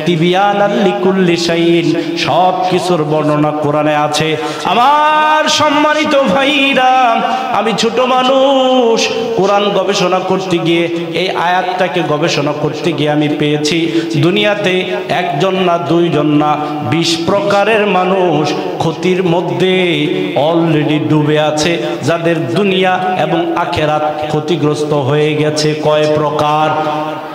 তিবিয়ানাল লিকুল্লি শাইইন, সব কিছুর বর্ণনা কোরআনে আছে। আমার সম্মানিত ভাইরা, আমি ছোট মানুষ, কোরআন গবেষণা করতে গিয়ে এই আয়াতটাকে গবেষণা করতে গিয়ে আমি পেয়েছি দুনিয়াতে একজন না দুইজন না 20 প্রকারের মানুষ ক্ষতির মধ্যে অলরেডি ডুবে আছে, যাদের দুনিয়া এবং আখেরাত ক্ষতিগ্রস্ত হয়ে গেছে। কয় প্রকার?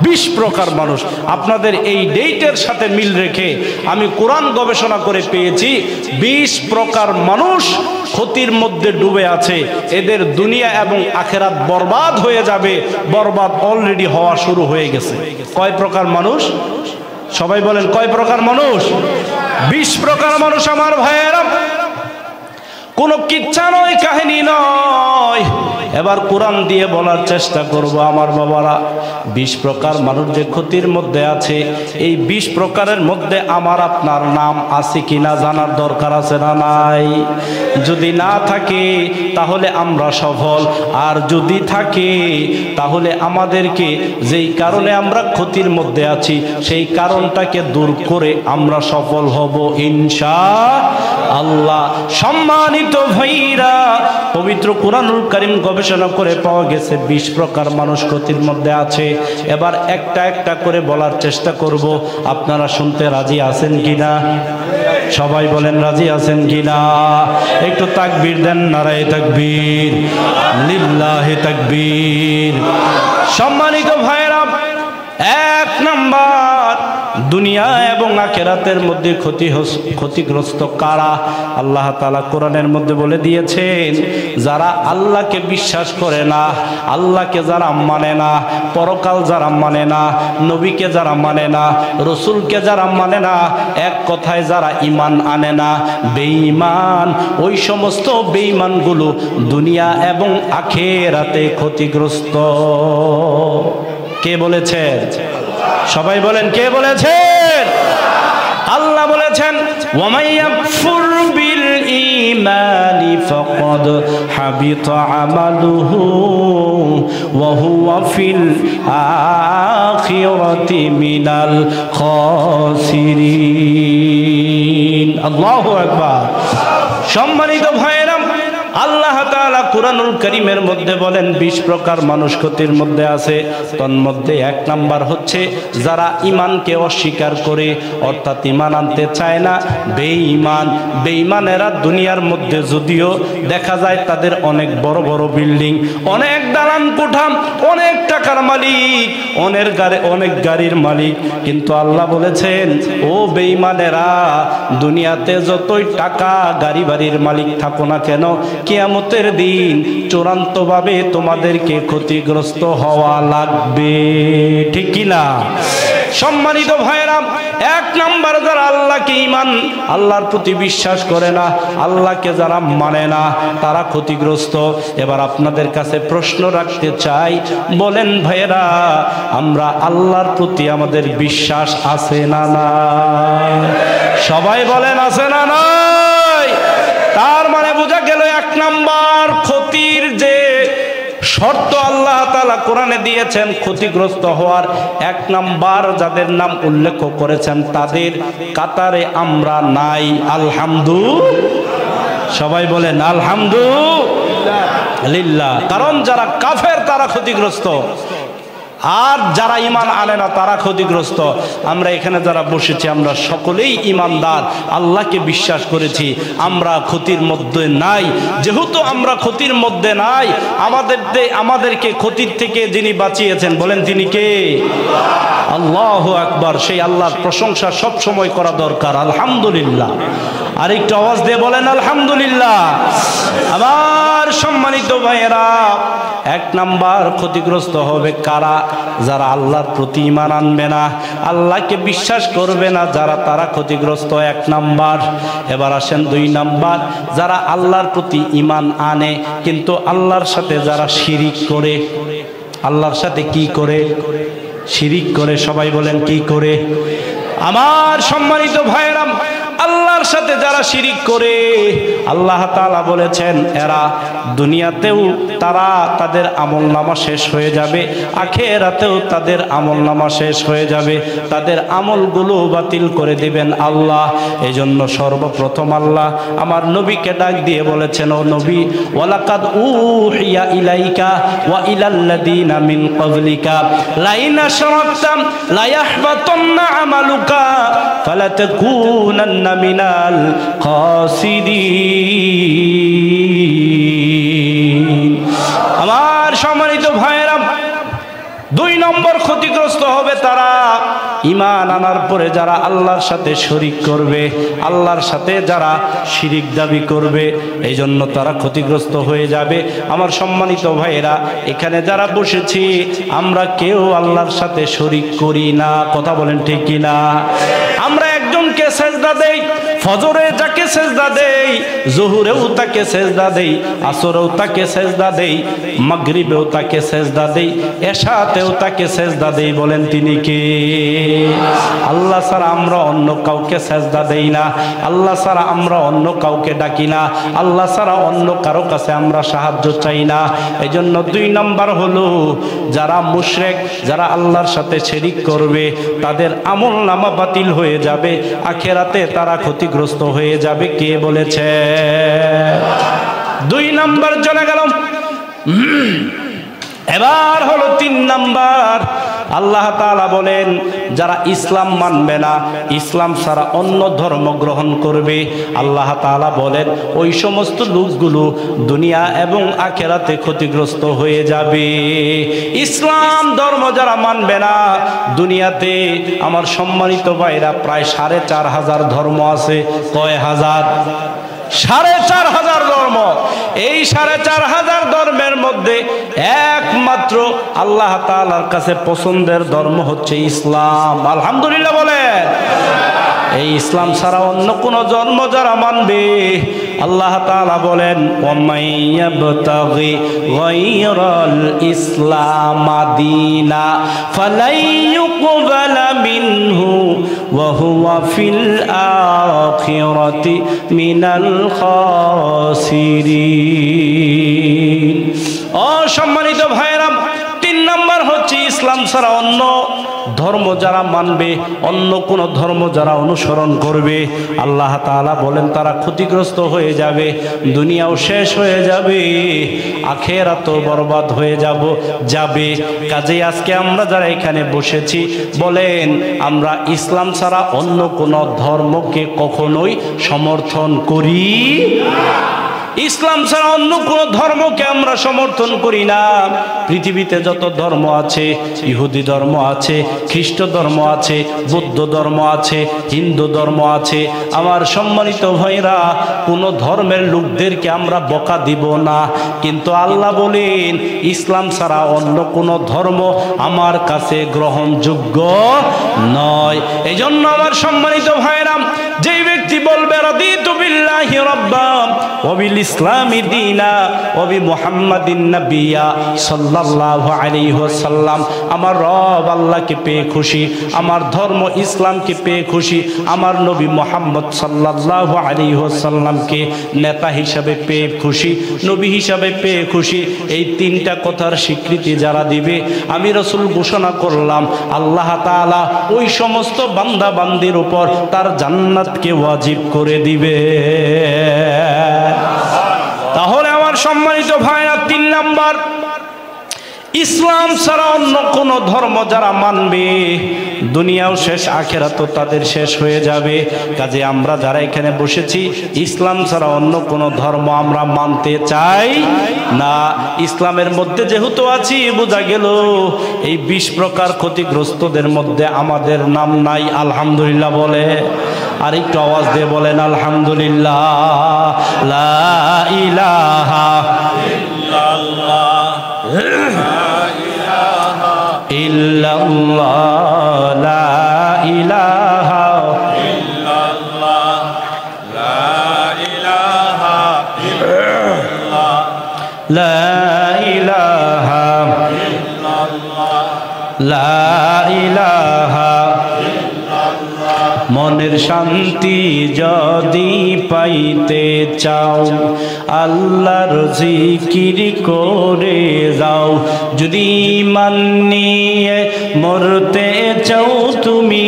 20 প্রকার মানুষ। আপনাদের এই ডেটের সাথে মিল রেখে আমি কোরআন গবেষণা করে পেয়েছি 20 প্রকার মানুষ ক্ষতির মধ্যে ডুবে আছে, এদের দুনিয়া এবং আখেরাত বরবাদ হয়ে যাবে, বরবাদ অলরেডি হওয়া শুরু হয়ে গেছে। কয় প্রকার মানুষ? সবাই বলেন কয় প্রকার মানুষ? 20 প্রকার মানুষ। আমার ভাইয়েরা, কোনো কিচ্ছা নয়, কাহিনী নয়, এবার কোরআন দিয়ে বলার চেষ্টা করব। আমার বাবারা, 20 প্রকার মানুষ যে ক্ষতির মধ্যে আছে, এই 20 প্রকারের মধ্যে আমার আপনার নাম আছে কিনা জানার দরকার আছে না নাই? যদি না থাকে তাহলে আমরা সফল, আর যদি থাকে তাহলে আমাদেরকে যেই কারণে আমরা ক্ষতির মধ্যে আছি সেই কারণটাকে দূর করে আমরা সফল হব ইনশাআল্লাহ। সম্মানিত ভাইরা, পবিত্র কুরআনুল কারীম গবেষণা করে পাওয়া গেছে 20 প্রকার মানুষ ক্ষতির মধ্যে আছে। এবার একটা একটা করে বলার চেষ্টা করব। আপনারা শুনতে রাজি আছেন কিনা? সবাই বলেন রাজি আছেন কিনা? একটু তাকবীর দেন, নারায়ে তাকবীর, লিল্লাহি তাকবীর। সম্মানিত ভাইরা, 1 নাম্বার, দুনিয়া এবং আখিরাতের মধ্যে ক্ষতিগ্রস্ত কারা? আল্লাহ তাআলা কোরআনের মধ্যে বলে দিয়েছেন, যারা আল্লাহকে বিশ্বাস করে না, আল্লাহকে যারা মানে না, পরকাল যারা মানে না, নবীকে যারা মানে না, রসুলকে যারা মানে না, এক কথায় যারা ঈমান আনে না, বেঈমান, ওই সমস্ত বেঈমানগুলো দুনিয়া এবং আখিরাতে ক্ষতিগ্রস্ত। কে বলেছেন? সবাই বলেন কে বলেছেন? আল্লাহ বলেছেন, ওয়া ইয়াকফুর বিল ঈমানি ফাকাদ হাবিতা আমালুহু ওয়া হুয়া ফিল আখিরাতি মিনাল খাসিরিন। আল্লাহু আকবার। সম্মানিত ভাইরা, আল্লাহ তাআলা কুরআনুল কারীমের মধ্যে বলেন 20 প্রকার মানুষ ক্ষতির মধ্যে আছে। তন্মধ্যে 1 নাম্বার হচ্ছে যারা ঈমানকে অস্বীকার করে, অর্থাৎ ঈমান আনতে চায় না, বেঈমান। বেঈমানেরা দুনিয়ার মধ্যে যদিও দেখা যায় তাদের অনেক বড় বড় বিল্ডিং, অনেক দালান কোঠা, অনেক টাকার মালিক, অনেক গাড়ির মালিক, কিন্তু আল্লাহ বলেছেন, ও বেঈমানেরা, দুনিয়াতে যতই টাকা গাড়ি বাড়ির মালিক থাকো না কেন, কিয়ামতের দিন চূড়ান্তভাবে তোমাদেরকে ক্ষতিগ্রস্ত হওয়া লাগবে। ঠিক কি না? সম্মানিত ভাইরা, 1 নাম্বার যারা আল্লাহকে ঈমান, আল্লাহর প্রতি বিশ্বাস করে না, আল্লাহকে যারা মানে না, তারা ক্ষতিগ্রস্ত। এবার আপনাদের কাছে প্রশ্ন রাখতে চাই, বলেন ভাইরা, আমরা আল্লাহর প্রতি আমাদের বিশ্বাস আছে না নাই? সবাই বলেন আছে না নাই? তার মানে বোঝা গেল 1 নাম্বার ক্ষতির যে শর্ত আল্লাহ তাআলা কোরআনে দিয়েছেন ক্ষতিগ্রস্ত হওয়ার, 1 নাম্বার যাদের নাম উল্লেখ করেছেন তাদের কাতারে আমরা নাই। আলহামদুলিল্লাহ। সবাই বলেন আলহামদুলিল্লাহ। কারণ যারা কাফের তারা ক্ষতিগ্রস্ত, আর যারা ঈমান আনে না তারা ক্ষতিগ্রস্ত। আমরা এখানে যারা বসেছি আমরা সকলেই ঈমানদার, আল্লাহকে বিশ্বাস করেছি, আমরা ক্ষতির মধ্যে নাই। যেহেতু আমরা ক্ষতির মধ্যে নাই, আমাদেরকে ক্ষতির থেকে যিনি বাঁচিয়েছেন, বলেন তিনি কে? আল্লাহু আকবার। সেই আল্লাহর প্রশংসা সব সময় করা দরকার। আলহামদুলিল্লাহ। আর একটু আওয়াজ দিয়ে বলেন আলহামদুলিল্লাহ। আমার সম্মানিত ভাইয়েরা, 1 নাম্বার ক্ষতিগ্রস্ত হবে কারা? যারা আল্লাহর প্রতি ঈমান আনবে না, আল্লাহকে বিশ্বাস করবে না, যারা তারা ক্ষতিগ্রস্ত 1 নাম্বার। এবার আসেন 2 নাম্বার, যারা আল্লাহর প্রতি ঈমান আনে কিন্তু আল্লাহর সাথে যারা শিরিক করে। আল্লাহর সাথে কি করে? শিরিক করে। সবাই বলেন কি করে? আমার সম্মানিত ভাইরা, আল্লাহর সাথে যারা শিরিক করে আল্লাহ তাআলা বলেছেন এরা দুনিয়াতেও তারা তাদের আমলনামা শেষ হয়ে যাবে, আখিরাতেও তাদের আমলনামা শেষ হয়ে যাবে, তাদের আমলগুলো বাতিল করে দিবেন আল্লাহ। এজন্য সর্বপ্রথম আল্লাহ আমার নবীকে ডাক দিয়ে বলেছেন, ও নবী, ওয়ালাকাদ উহিয়া ইলাইকা ওয়া ইলাল্লাযিনা মিন ক্বাবলিকা লাইন আশরাকতা লা ইয়াহবাতান্না আমালুকা ফালাতাকুনান্না মিনাল খাসিরিন। আমার সম্মানিত ভাইয়েরা, 2 নম্বর ক্ষতিগ্রস্ত হবে তারা ঈমান আনার পরে যারা আল্লাহর সাথে শরীক করবে, আল্লাহর সাথে যারা শিরিক দাবি করবে, এই জন্য তারা ক্ষতিগ্রস্ত হয়ে যাবে। আমার সম্মানিত ভাইয়েরা, এখানে যারা বসেছি আমরা কেউ আল্লাহর সাথে শরীক করি না, কথা বলেন ঠিক কি না? আমরা একজনকে সেজদা দেই, ফজরে যাকে সেজদা দেই, জোহরেও তাকে সেজদা দেই, আসরেও তাকে সেজদা দেই, মাগরিবেও তাকে সেজদা দেই, এশাতেও তাকে সেজদা দেই। বলেন তিনি কে? আল্লাহ ছাড়া আমরা অন্য কাউকে সেজদা দেই না, আল্লাহ ছাড়া আমরা অন্য কাউকে ডাকি না, আল্লাহ ছাড়া অন্য কারো কাছে আমরা সাহায্য চাই না। এই জন্য 2 নাম্বার হলো যারা মুশরিক, যারা আল্লাহর সাথে শিরিক করবে তাদের আমলনামা বাতিল হয়ে যাবে, আখিরাতে তারা ক্ষতিগ্রস্ত হয়ে যাবে। কে বলেছে? 2 নাম্বার চলে গেল। এবার হলো 3 নাম্বার। আল্লাহ তাআলা বলেন যারা ইসলাম মানবে না, ইসলাম ছাড়া অন্য ধর্ম গ্রহণ করবে, আল্লাহ তাআলা বলেন ওই সমস্ত লোকগুলো দুনিয়া এবং আখিরাতে ক্ষতিগ্রস্ত হয়ে যাবে। ইসলাম ধর্ম যারা মানবে না, দুনিয়াতে আমার সম্মানিত ভাইরা প্রায় 4500 ধর্ম আছে। কয় হাজার? 4500 ধর্ম। এই 4500 ধর্মের মধ্যে একমাত্র আল্লাহ তাআলার কাছে পছন্দের ধর্ম হচ্ছে ইসলাম। আলহামদুলিল্লাহ বলে। এই ইসলাম ছাড়া অন্য কোন ধর্ম যারা মানবে, আল্লাহ তাআলা বলেন ওয়ামাইয়াবতাগি গায়রাল ইসলাম দীনা ফালাই ইউকবালা মিনহু ওয়া হুয়া ফিল আখিরাতি মিনাল খাসিরিন। ও সম্মানিত ভাইরা, 3 নাম্বার হচ্ছে ইসলাম ছাড়া অন্য ধর্ম যারা মানবে, অন্য কোন ধর্ম যারা অনুসরণ করবে, আল্লাহ তাআলা বলেন তারা ক্ষতিগ্রস্ত হয়ে যাবে, দুনিয়াও শেষ হয়ে যাবে, আখিরাতও বরবাদ হয়ে যাবে। কাজেই আজকে আমরা যারা এখানে বসেছি, বলেন আমরা ইসলাম ছাড়া অন্য কোন ধর্মকে কখনোই সমর্থন করি না। ইসলাম ছাড়া অন্য কোন ধর্মকে আমরা সমর্থন করি না। পৃথিবীতে যত ধর্ম আছে, ইহুদি ধর্ম আছে, খ্রিস্ট ধর্ম আছে, বৌদ্ধ ধর্ম আছে, হিন্দু ধর্ম আছে, আমার সম্মানিত ভাইরা কোন ধর্মের লোকদেরকে আমরা বকা দিব না। কিন্তু আল্লাহ বলেন ইসলাম ছাড়া অন্য কোন ধর্ম আমার কাছে গ্রহণযোগ্য নয়। এই জন্য আমার সম্মানিত ভাইরা, যেই ব্যক্তি বলবে রাদিতু বিল্লাহি রাব্বা ওয়া বিল ইসলামি দীনা ওয়া বি মুহাম্মাদিন নাবিয়্যা সাল্লাল্লাহু আলাইহি ওয়াসাল্লাম, আমার রব আল্লাহকে পেয়ে খুশি, আমার ধর্ম ইসলামকে পেয়ে খুশি, আমার নবী মুহাম্মদ সাল্লাল্লাহু আলাইহি ওয়াসাল্লামকে নেতা হিসাবে পেয়ে খুশি, নবী হিসাবে পেয়ে খুশি, এই 3টা কথার স্বীকৃতি যারা দিবে, আমি রাসূল ঘোষণা করলাম আল্লাহ তাআলা ওই সমস্ত বান্দা বান্দির উপর তার জান্নাতকে ওয়াজিব করে দিবে। তাহলে আমার সম্মানিত ভাইরা, 3 নাম্বার, ইসলাম ছাড়া অন্য কোন ধর্ম যারা মানবে, দুনিয়াও শেষ, আখিরাতও তাদের শেষ হয়ে যাবে। কাজে আমরা যারা এখানে বসেছি, ইসলাম ছাড়া অন্য কোন ধর্ম আমরা মানতে চাই না। ইসলামের মধ্যে যেহেতু আছি, বোঝা গেল এই 20 প্রকার ক্ষতিগ্রস্তদের মধ্যে আমাদের নাম নাই। আলহামদুলিল্লাহ বলে। আর একটু আওয়াজ দিয়ে বলেন আলহামদুলিল্লাহ। লা ইলাহা ইল্লাল্লাহ, ইল্লাল্লাহ, লা ইলাহা ইল্লাল্লাহ, লা ইলাহা ইল্লাল্লাহ, লা ইলাহা ইল্লাল্লাহ, লা ইলাহা ইল্লাল্লাহ, মনের শান্তি যদি পাইতে চাও আল্লাহর জিকির করে যাও। যদি ঈমান নিয়ে মরতে চাও তুমি,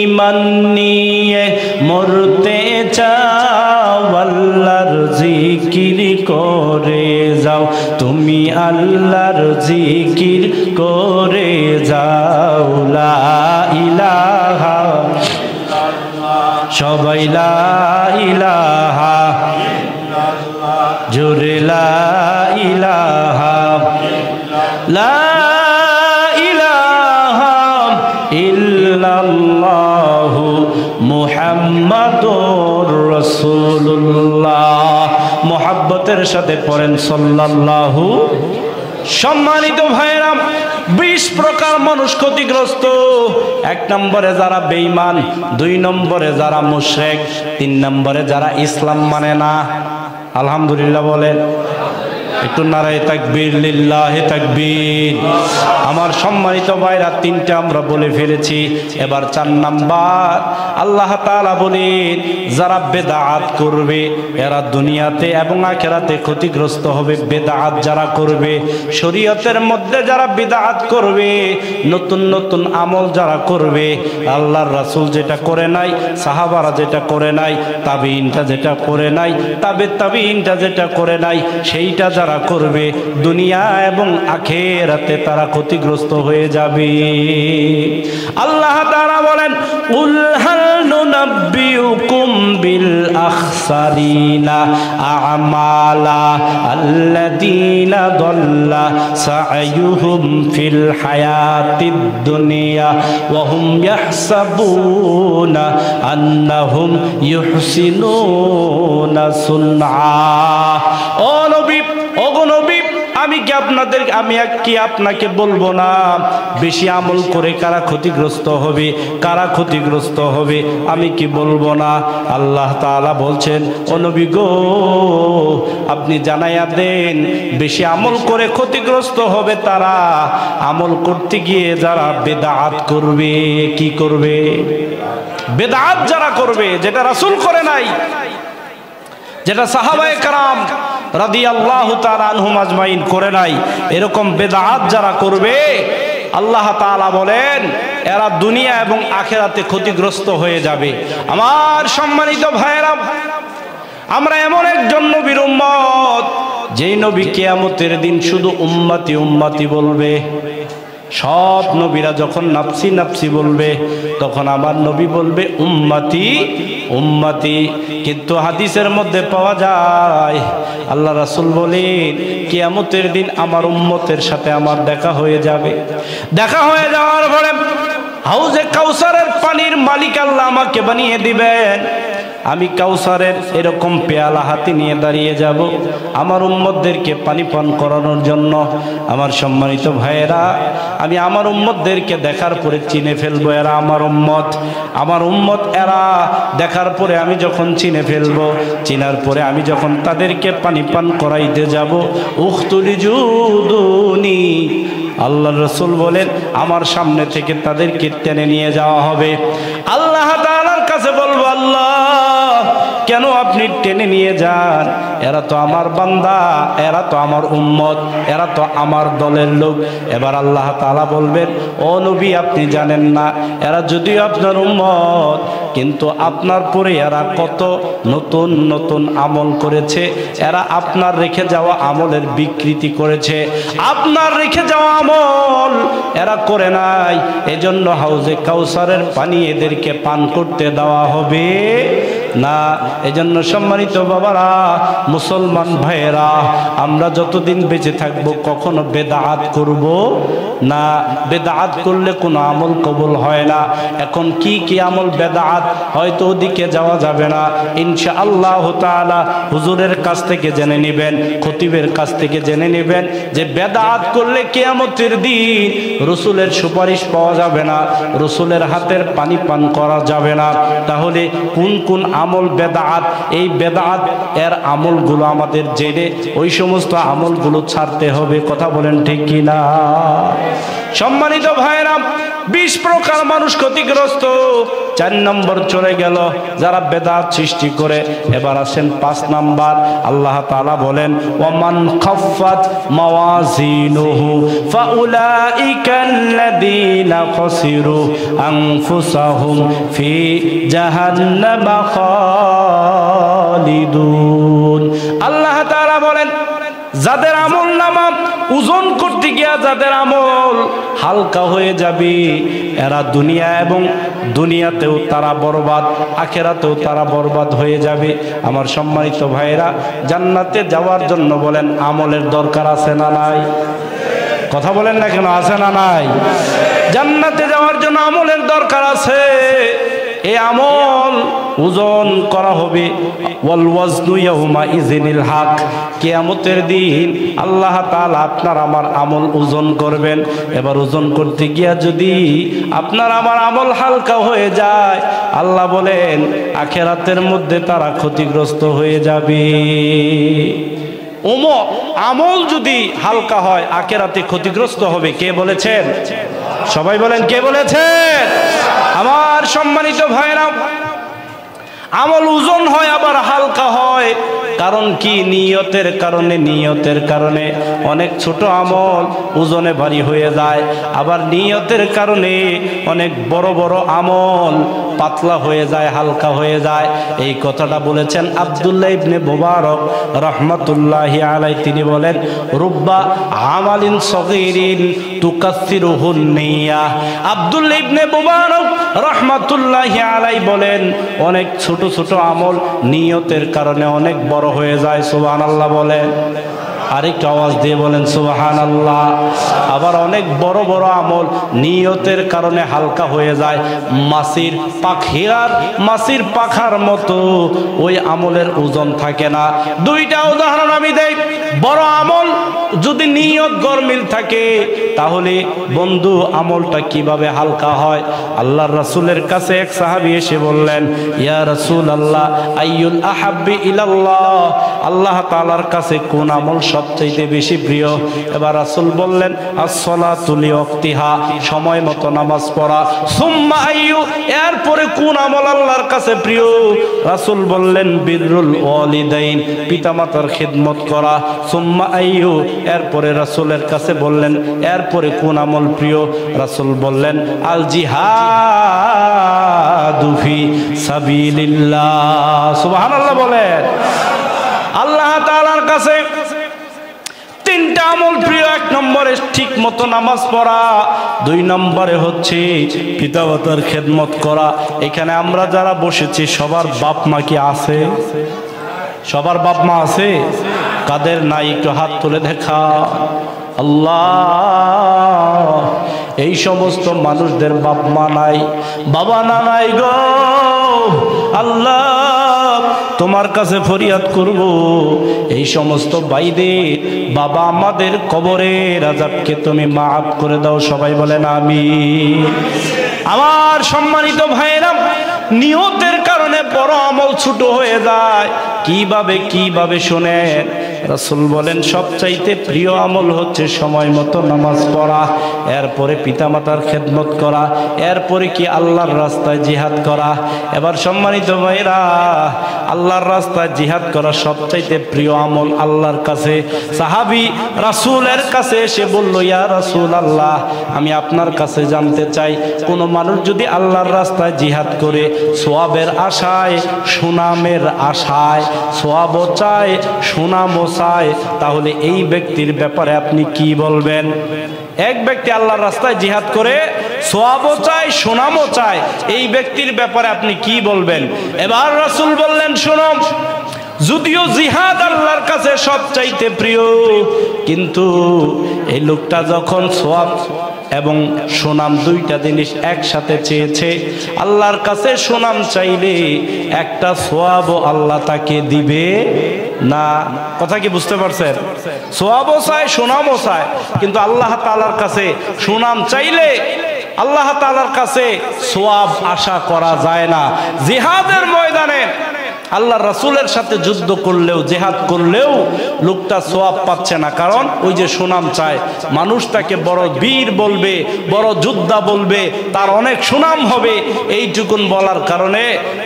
ঈমান নিয়ে মরতে চাও আল্লাহর জিকির করে যাও। তুমি আল্লাহর জিকির করে যাও। লা ইলাহা সবাই লা ইলাহা জোরে লা ইলাহা লা ইলাহা ইল্লাল্লাহু মুহাম্মাদুর রাসূলুল্লাহ। মুহাব্বতের সাথে পড়েন সাল্লাল্লাহু। সম্মানিত ভাইরা, 20 প্রকার মানুষ ক্ষতিগ্রস্ত। 1 নম্বরে যারা বেঈমান, 2 নম্বরে যারা মুশরিক, 3 নম্বরে যারা ইসলাম মানে না। আলহামদুলিল্লাহ বলেন একটু নারায়ে তাকবীর, লিল্লাহি তাকবীর। আমার সম্মানিত ভাইরা, 3টা আমরা বলে ফেলেছি। এবার 4 নাম্বার আল্লাহ তাআলা বলেন যারা বেদাত করবে এরা দুনিয়াতে এবং আখিরাতে ক্ষতিগ্রস্ত হবে। বেদাত যারা করবে, শরীয়তের মধ্যে যারা বিদআত করবে, নতুন নতুন আমল যারা করবে, আল্লাহর রাসূল যেটা করে নাই, সাহাবারা যেটা করে নাই, তাবিঈনটা যেটা করে নাই, তাবিঈনটা যেটা করে নাই, সেইটা যারা করবে দুনিয়া এবং আখিরাতে তারা ক্ষতিগ্রস্ত হয়ে যাবে। আল্লাহ তাআলা বলেন কুল হাল নুনাব্বিউকুম বিল আখসারিনা আমালা আল্লাযীনা দাল্লা সা'য়ুহুম ফিল হায়াতিদ দুনিয়া ওয়া হুম ইয়াহসাবুনা আন্নাহুম ইউহসিনুনা সুনআ। ও নবী, ওগো নবী, আমি কি আপনাকে বলবো না বেশি আমল করে কারা ক্ষতিগ্রস্ত হবে, কারা ক্ষতিগ্রস্ত হবে, আমি কি বলবো না? আল্লাহ তাআলা বলছেন ও নবী গো, আপনি জানাইয়া দেন বেশি আমল করে ক্ষতিগ্রস্ত হবে তারা আমল করতে গিয়ে যারা বেদাত করবে। কি করবে? বেদাত যারা করবে, যেটা রাসূল করে নাই, যেটা সাহাবায়ে কেরাম রাদিয়াল্লাহু তাআলা আনহুম আজমাইন করে নাই, এরকম বেদাত যারা করবে আল্লাহ তাআলা বলেন এরা দুনিয়া এবং আখিরাতে ক্ষতিগ্রস্ত হয়ে যাবে। আমার সম্মানিত ভাইয়েরা, আমরা এমন একজন নবীর উম্মত যেই নবী কিয়ামতের দিন শুধু উম্মতি উম্মতি বলবে। সব নবীরা যখন নাফসি নাফসি বলবে তখন আমার নবী বলবে উম্মতি উম্মতি। কিন্তু হাদিসের মধ্যে পাওয়া যায় আল্লাহ রাসূল বলেন কিয়ামতের দিন আমার উম্মতের সাথে আমার দেখা হয়ে যাবে। দেখা হয়ে যাওয়ার পরে হাউজে কাউসারের পানির মালিক আল্লাহ আমাকে বানিয়ে দিবেন। আমি কাউসারের এরকম পেয়ালা হাতে নিয়ে দাঁড়িয়ে যাব আমার উম্মতদেরকে পানি পান করানোর জন্য। আমার সম্মানিত ভাইয়েরা, আমি আমার উম্মতদেরকে দেখার পরে চিনে ফেলবো এরা আমার উম্মত, আমার উম্মত এরা। দেখার পরে আমি যখন চিনে ফেলবো, চিনার পরে আমি যখন তাদেরকে পানি পান করাইতে যাব, উখতুলি জুদুনি, আল্লাহ রাসূল বলেন আমার সামনে থেকে তাদেরকে টেনে নিয়ে যাওয়া হবে। আল্লাহ তাআলার কাছে বলবো, আল্লাহ কেন আপনি টেনে নিয়ে যান? এরা তো আমার বান্দা, এরা তো আমার উম্মত, এরা তো আমার দলের লোক। এবার আল্লাহ তাআলা বলবেন ও নবী আপনি জানেন না, এরা যদিও আপনার উম্মত কিন্তু আপনার পরে এরা কত নতুন নতুন আমল করেছে। এরা আপনার রেখে যাওয়া আমলের বিকৃতি করেছে, আপনার রেখে যাওয়া আমল এরা করে নাই। এজন্য হাউজে কাউসারের পানি এদেরকে পান করতে দেওয়া হবে না। এজন্য সম্মানিত বাবারা, মুসলমান ভাইয়েরা, আমরা যতদিন বেঁচে থাকবো কখনো বেদাত করব না। বেদাত করলে কোনো আমল কবুল হয় না। এখন কি কি আমল বেদাত, হয়তো ওদিকে যাওয়া যাবে না। ইনশাআল্লাহ তাআলা হুজুরের কাছ থেকে জেনে নেবেন, খতিবের কাছ থেকে জেনে নেবেন যে বেদাত করলে কিয়ামতের দিন রসুলের সুপারিশ পাওয়া যাবে না, রসুলের হাতের পানি পান করা যাবে না। তাহলে কোন কোন আমল বেদাত, এই বেদাত এর আমলগুলো আমাদের জেনে ওই সমস্ত আমলগুলো ছাড়তে হবে। কথা বলেন ঠিক কিনা? সম্মানিত ভাইরা, 20 প্রকার মানুষ ক্ষতিগ্রস্ত। 4 নম্বর চলে গেল যারা বেদাত সৃষ্টি করে। এবার আসেন 5 নম্বর। আল্লাহ তাআলা বলেন ওয়ামান খাফফাত মাওয়াজিনুহু ফাউলাইকাল্লাযীনা খাসিরু আনফুসাহুম ফি জাহান্নামা খালিদুন। আল্লাহ তাআলা বলেন যাদের আমল নামা ওজন করতে গিয়া যাদের আমল হালকা হয়ে যাবে, এরা দুনিয়া এবং দুনিয়াতেও তারা বরবাদ, আখেরাতেও তারা বরবাদ হয়ে যাবে। আমার সম্মানিত ভাইরা, জান্নাতে যাওয়ার জন্য বলেন আমলের দরকার আছে না নাই? কথা বলেন না কেন, আছে না নাই? জান্নাতে যাওয়ার জন্য আমলের দরকার আছে। এই আমল ওজন করা হবে। ওয়াল ওয়াজনু ইয়াউমা ইযিনিল হক। কিয়ামতের দিন আল্লাহ তাআলা আপনার আমার আমল ওজন করবেন। এবার ওজন করতে গিয়া যদি আপনার আমার আমল হালকা হয়ে যায়, আল্লাহ বলেন আখিরাতের মধ্যে তারা ক্ষতিগ্রস্ত হয়ে যাবে। আমল যদি হালকা হয় আখিরাতে ক্ষতিগ্রস্ত হবে। কে বলেছেন? সবাই বলেন কে বলেছেন? আমার সম্মানিত ভাইরা, আমল ওজন হয় আবার হালকা হয়। কারণ কি? নিয়তের কারণে। নিয়তের কারণে অনেক ছোট আমল ওজনে ভারী হয়ে যায়, আবার নিয়তের কারণে অনেক বড় বড় আমল পাতলা হয়ে যায়, হালকা হয়ে যায়। এই কথাটা বলেছেন আব্দুল্লাহ ইবনে মুবারক রাহমাতুল্লাহি আলাইহি। তিনি বলেন রুব্বা আমালিন সগীরিন তুকাসসিরুহুন নিয়াহ। আব্দুল্লাহ ইবনে মুবারক রাহমাতুল্লাহি আলাইহি বলেন অনেক ছোট ছোট আমল নিয়তের কারণে অনেক বড় হয়ে যায়। সুবহানাল্লাহ বলেন। আরেকটু আওয়াজ দিয়ে বলেন সুবহানাল্লাহ। আবার অনেক বড় বড় আমল নিয়তের কারণে হালকা হয়ে যায়। মাছির পাখার মতো ওই আমলের ওজন থাকে না। দুইটা উদাহরণ আমি দেই। বড় আমল যদি নিয়ত গরমিল থাকে, তাহলে বন্ধু আমলটা কিভাবে হালকা হয়? আল্লাহর রাসূলের কাছে এক সাহাবী এসে বললেন, ইয়া রাসূলুল্লাহ আইয়ুল আহাব্বি ইলাল্লাহ, আল্লাহ তাআলার কাছে কোন আমল সবচেয়ে বেশি প্রিয়? এবার রাসূল বললেন as-সালাতু লিওয়াক্তিহা, সময় মতো নামাজ পড়া। সুম্মা আইয়ু, এরপরে কোন আমল আল্লাহর কাছে প্রিয়? রাসূল বললেন বিররুল ওয়ালিদাইন, পিতামাতার খিদমত করা। সুম্মা আইয়ু, এরপরে রাসূলের কাছে বললেন এরপরে কোন আমল প্রিয়? রাসূল বললেন আল জিহাদু ফি সাবিলিল্লাহ। সুবহানাল্লাহ বলেন। আল্লাহ তাআলার কাছে 3টা আমল প্রিয়। 1 নম্বরে ঠিক মতো নামাজ পড়া, 2 নম্বরে হচ্ছে পিতামাতার খেদমত করা। এখানে আমরা যারা বসেছি সবার বাপ মা কি আছে? সবার বাপ মা আছে? কাদের নাই একটু হাত তুলে দেখা। আল্লাহ, এই সমস্ত মানুষদের বাপ মা নাই, বাবা না নাই গো আল্লাহ, তোমার কাছে ফরিয়াদ করব এই সমস্ত ভাইদের বাবা আমাদের কবরের আযাবকে তুমি মাফ করে দাও। সবাই বলেন আমিন। আমার সম্মানিত ভাইরা, নিয়তের কারণে বড় আমল ছোট হয়ে যায়। কিভাবে শুনেন, রাসূল বলেন সবচাইতে প্রিয় আমল হচ্ছে সময় মতো নামাজ পড়া, এরপরে পিতামাতার খেদমত করা, এরপরে কি আল্লাহর রাস্তায় জিহাদ করা। এবার সম্মানিত ভাইরা, আল্লাহর রাস্তায় জিহাদ করা সবচাইতে প্রিয় আমল আল্লাহর কাছে। সাহাবী রাসূলের কাছে এসে বলল, ইয়া রাসূলুল্লাহ, আমি আপনার কাছে জানতে চাই, কোন মানুষ যদি আল্লাহর রাস্তায় জিহাদ করে সওয়াবের আশায়, সুনামের আশায়, সওয়াবও চায় সুনামও চায়, তাহলে এই ব্যক্তির ব্যাপারে আপনি কি বলবেন? এক ব্যক্তি আল্লাহর রাস্তায় জিহাদ করে সওয়াবও চায় সুনামও চায়, এই ব্যক্তির ব্যাপারে আপনি কি বলবেন? এবার রাসূল বললেন, শোনো, যদিও জিহাদ আল্লাহর কাছে সবচাইতে প্রিয়, কিন্তু এই লোকটা যখন সওয়াব এবং সুনাম 2টা জিনিস একসাথে চেয়েছে, আল্লাহর কাছে সুনাম চাইলে একটা সওয়াবও আল্লাহ তাকে দিবে না। কথা কি বুঝতে পারছেন? সওয়াবও চায় সুনামও চায়, কিন্তু আল্লাহ তাআলার কাছে সুনাম চাইলে আল্লাহ তাআলার কাছে সওয়াব আশা করা যায় না। জিহাদের ময়দানে আল্লাহ রাসূলের সাথে যুদ্ধ করলেও জিহাদ করলেও লোকটা সওয়াব পাচ্ছে না, কারণ ওই যে সুনাম চায়, মানুষ তাকে বড় বীর বলবে, বড় যোদ্ধা বলবে, তার অনেক সুনাম হবে। এইটুকুন বলার কারণে